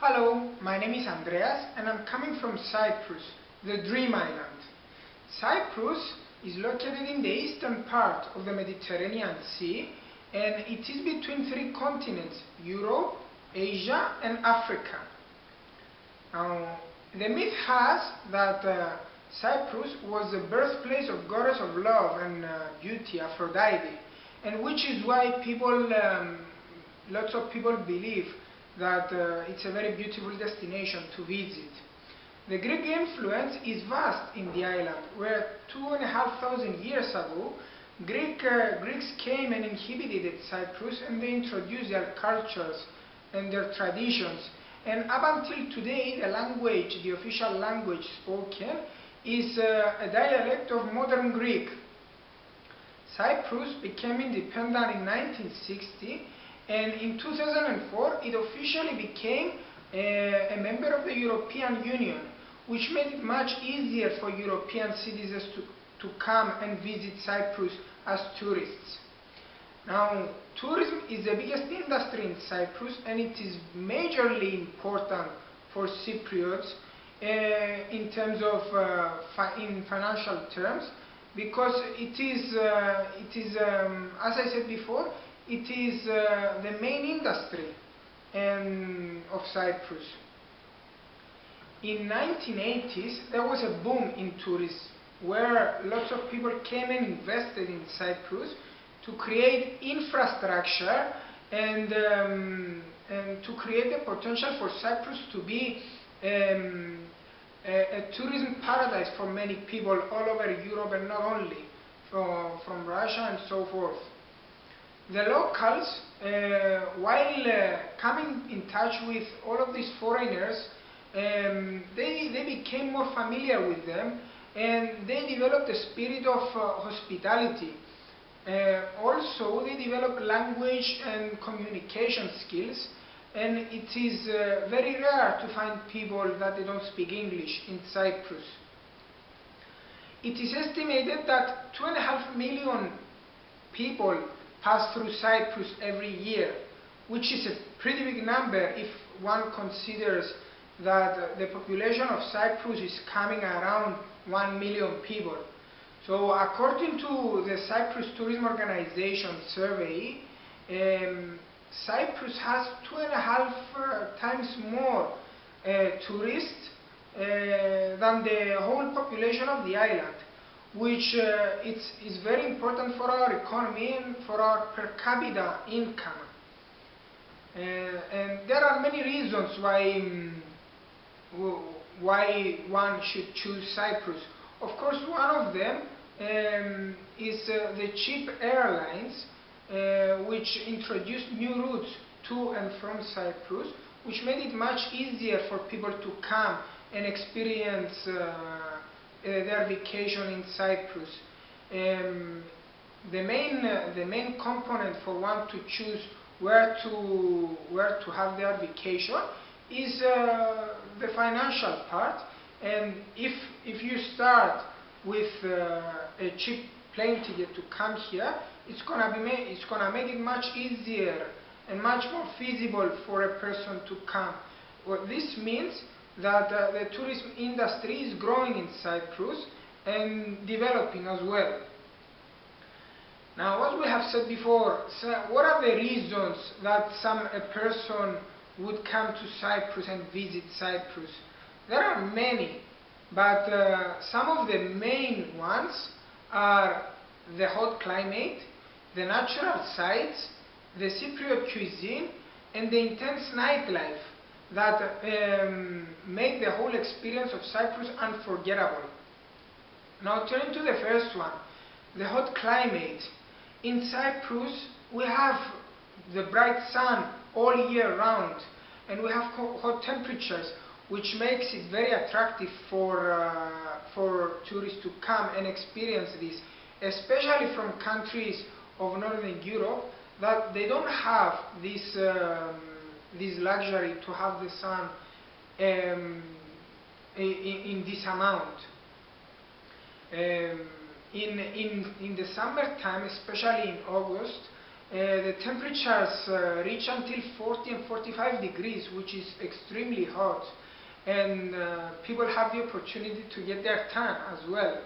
Hello, my name is Andreas and I'm coming from Cyprus, the Dream Island. Cyprus is located in the eastern part of the Mediterranean Sea and it is between three continents, Europe, Asia and Africa. Now, the myth has that Cyprus was the birthplace of goddess of love and beauty, Aphrodite, and which is why lots of people believe that it's a very beautiful destination to visit. The Greek influence is vast in the island, where 2,500 years ago, Greeks came and inhabited Cyprus and they introduced their cultures and their traditions. And up until today, the official language spoken, is a dialect of modern Greek. Cyprus became independent in 1960, and in 2004 it officially became a member of the European Union, which made it much easier for European citizens to come and visit Cyprus as tourists. Now, tourism is the biggest industry in Cyprus and it is majorly important for Cypriots in terms of in financial terms, because it is as I said before, it is the main industry of Cyprus. In 1980s there was a boom in tourism where lots of people came and invested in Cyprus to create infrastructure and to create the potential for Cyprus to be a tourism paradise for many people all over Europe and not only from Russia and so forth. The locals, while coming in touch with all of these foreigners, they became more familiar with them and they developed a spirit of hospitality. Also, they developed language and communication skills, and it is very rare to find people that they don't speak English in Cyprus. It is estimated that 2.5 million people pass through Cyprus every year, which is a pretty big number if one considers that the population of Cyprus is coming around 1 million people. So according to the Cyprus Tourism Organization survey, Cyprus has 2.5 times more tourists than the whole population of the island, which is very important for our economy and for our per capita income. And there are many reasons why one should choose Cyprus. Of course, one of them is the cheap airlines, which introduced new routes to and from Cyprus, which made it much easier for people to come and experience their vacation in Cyprus. The main component for one to choose where to have their vacation is the financial part, and if you start with a cheap plane ticket to come here, it's gonna make it much easier and much more feasible for a person to come. What this means that the tourism industry is growing in Cyprus and developing as well. Now, as we have said before, what are the reasons that a person would come to Cyprus and visit Cyprus? There are many, but some of the main ones are the hot climate, the natural sights, the Cypriot cuisine, and the intense nightlife that make the whole experience of Cyprus unforgettable. Now, turning to the first one, the hot climate. In Cyprus we have the bright sun all year round and we have hot temperatures, which makes it very attractive for tourists to come and experience this, especially from countries of Northern Europe that they don't have this luxury to have the sun in this amount. In the summertime, especially in August, the temperatures reach until 40 and 45 degrees, which is extremely hot, and people have the opportunity to get their tan as well.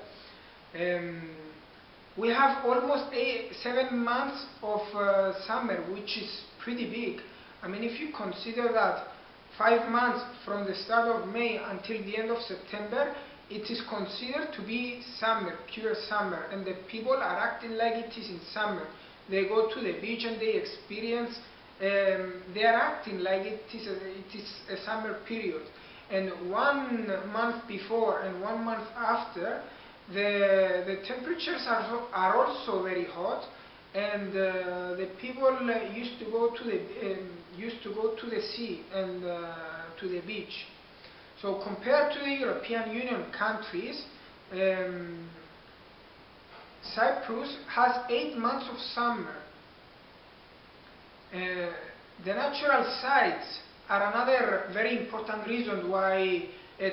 We have almost 7 months of summer, which is pretty big. I mean, if you consider that 5 months from the start of May until the end of September, it is considered to be summer, pure summer, and the people are acting like it is in summer. They go to the beach and they experience, they are acting like it is a summer period. And 1 month before and 1 month after, the temperatures are also very hot, and the people used to go to the sea and to the beach. So compared to the European Union countries, Cyprus has 8 months of summer. The natural sites are another very important reason why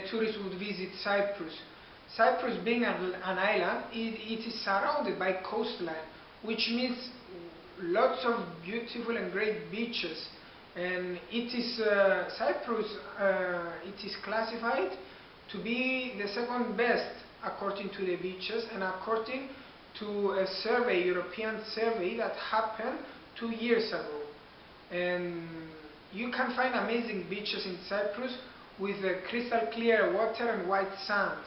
tourists would visit Cyprus. Cyprus, being an island, it is surrounded by coastline, which means lots of beautiful and great beaches. And Cyprus, it is classified to be the second best according to the beaches and according to a survey, European survey that happened 2 years ago. And you can find amazing beaches in Cyprus with crystal clear water and white sand,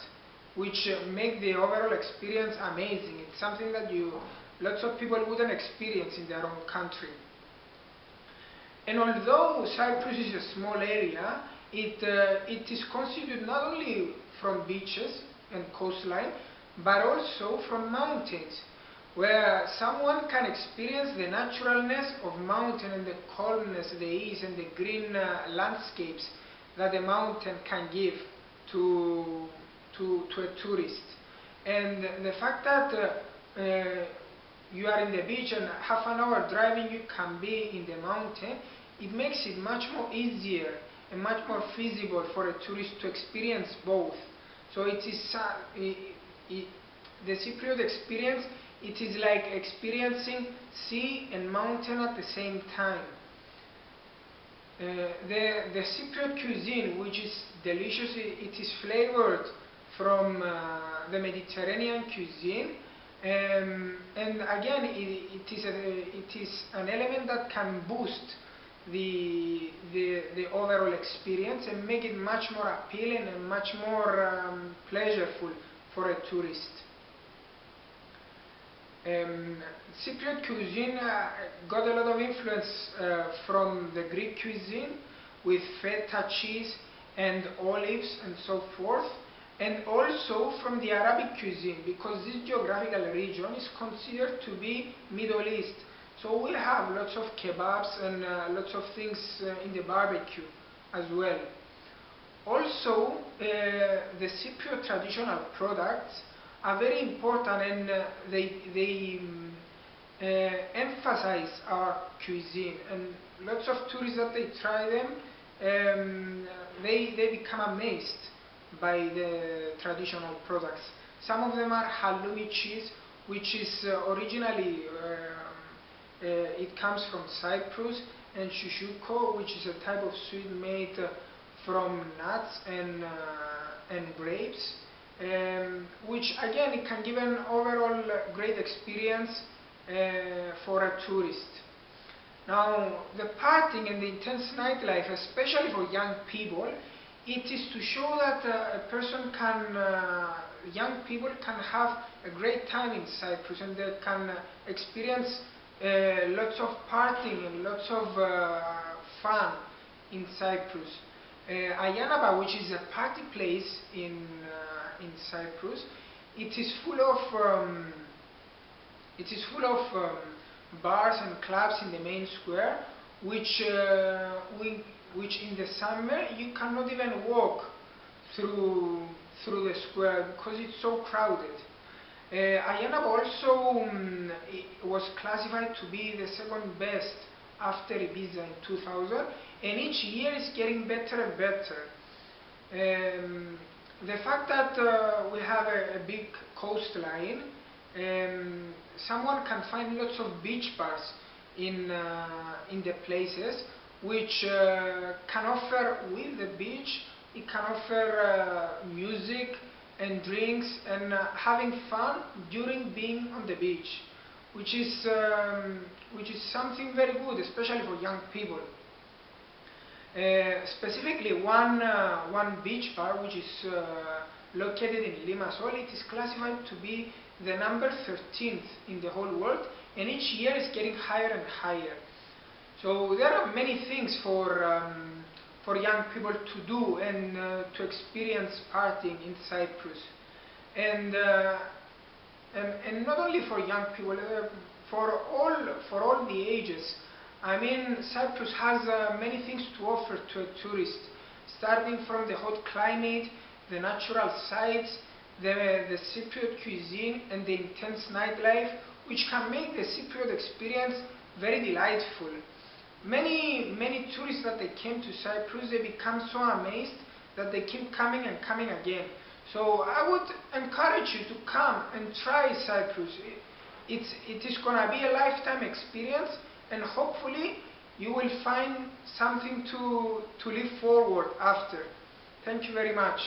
which make the overall experience amazing. It's something that lots of people wouldn't experience in their own country. And although Cyprus is a small area, it is constituted not only from beaches and coastline, but also from mountains, where someone can experience the naturalness of mountain and the calmness, the ease and the green landscapes that a mountain can give to a tourist. And the fact that you are in the beach and half an hour driving you can be in the mountain, it makes it much more easier and much more feasible for a tourist to experience both. So the Cypriot experience, it is like experiencing sea and mountain at the same time. The Cypriot cuisine, which is delicious, it is flavored from the Mediterranean cuisine, and again it is an element that can boost the overall experience and make it much more appealing and much more pleasurable for a tourist. Cypriot cuisine got a lot of influence from the Greek cuisine with feta cheese and olives and so forth, and also from the Arabic cuisine, because this geographical region is considered to be Middle East. So we have lots of kebabs and lots of things in the barbecue as well. Also, the Cypriot traditional products are very important, and they emphasize our cuisine, and lots of tourists that they try them, they become amazed by the traditional products. Some of them are halloumi cheese, which is originally it comes from Cyprus, and shushuko, which is a type of sweet made from nuts and grapes, which again it can give an overall great experience for a tourist. Now, the partying and the intense nightlife, especially for young people, it is to show that young people can have a great time in Cyprus, and they can experience lots of partying and lots of fun in Cyprus. Ayanaba, which is a party place in Cyprus, it is full of bars and clubs in the main square, which in the summer you cannot even walk through the square because it's so crowded. Ayanaba also was classified to be the second best after Ibiza in 2000, and each year is getting better and better. The fact that we have a big coastline, someone can find lots of beach bars in the places, which can offer with the beach. It can offer music and drinks and having fun during being on the beach, which is something very good, especially for young people. Specifically, one beach bar, which is located in Limassol, it is classified to be the number 13th in the whole world, and each year is getting higher and higher. So there are many things for young people to do and to experience partying in Cyprus, and not only for young people, for all the ages. I mean, Cyprus has many things to offer to a tourist, starting from the hot climate, the natural sights, the Cypriot cuisine, and the intense nightlife, which can make the Cypriot experience very delightful. Many tourists that they came to Cyprus, they become so amazed that they keep coming and coming again. So I would encourage you to come and try Cyprus. It is going to be a lifetime experience, and hopefully you will find something to live forward after. Thank you very much.